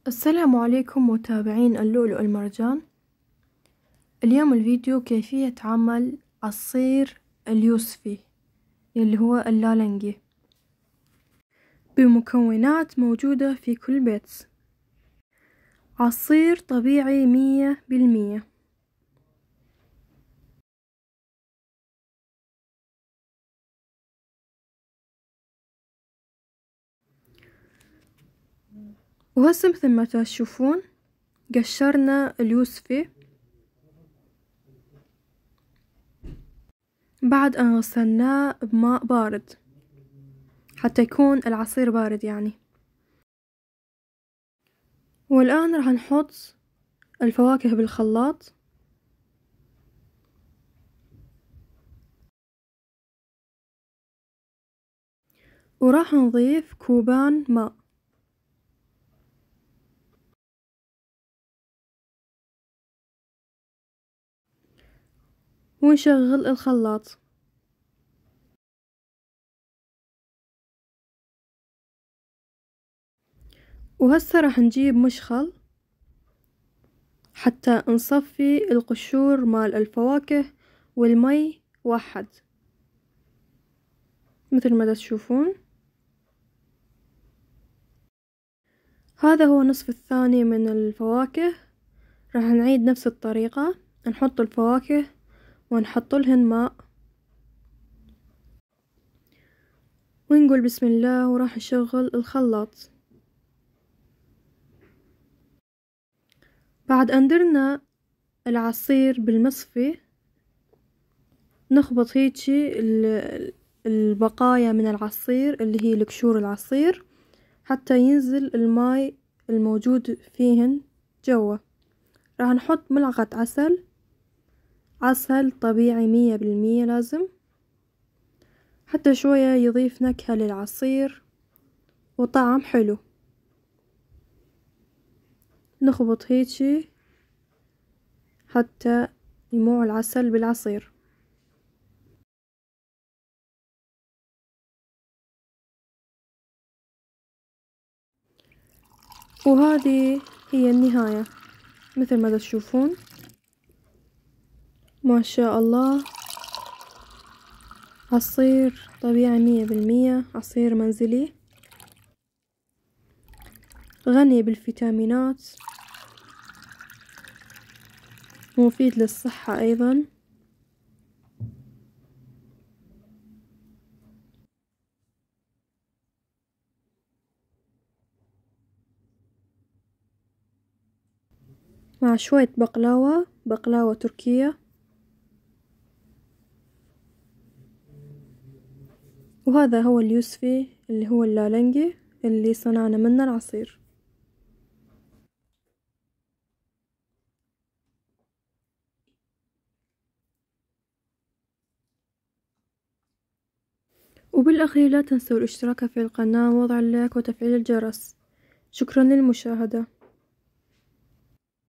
السلام عليكم متابعين اللؤلؤ المرجان. اليوم الفيديو كيفية عمل عصير اليوسفي اللي هو اللالنجي بمكونات موجودة في كل بيت. عصير طبيعي 100%. وهسه مثل ما تشوفون قشرنا اليوسفي بعد أن غسلناه بماء بارد حتى يكون العصير بارد يعني. والآن راح نحط الفواكه بالخلاط، وراح نضيف كوبان ماء، ونشغل الخلاط. وهسه راح نجيب مشخل حتى نصفي القشور مال الفواكه والمي واحد مثل ما تشوفون. هذا هو النصف الثاني من الفواكه. راح نعيد نفس الطريقة، نحط الفواكه ونحط لهن ماء ونقول بسم الله، وراح نشغل الخلاط. بعد أن درنا العصير بالمصفي نخبط هيجي البقايا من العصير اللي هي القشور العصير حتى ينزل الماء الموجود فيهن جوا. راح نحط ملعقة عسل طبيعي 100% لازم، حتى شوية يضيف نكهة للعصير وطعم حلو. نخبط هيجي حتى يموع العسل بالعصير. وهذه هي النهاية مثل ما تشوفون. ما شاء الله، عصير طبيعي 100%، عصير منزلي غني بالفيتامينات، مفيد للصحة أيضا. مع شوية بقلاوة تركية. وهذا هو اليوسفي اللي هو اللالنجي اللي صنعنا منه العصير. وبالأخير لا تنسوا الاشتراك في القناة ووضع اللايك وتفعيل الجرس. شكرا للمشاهدة.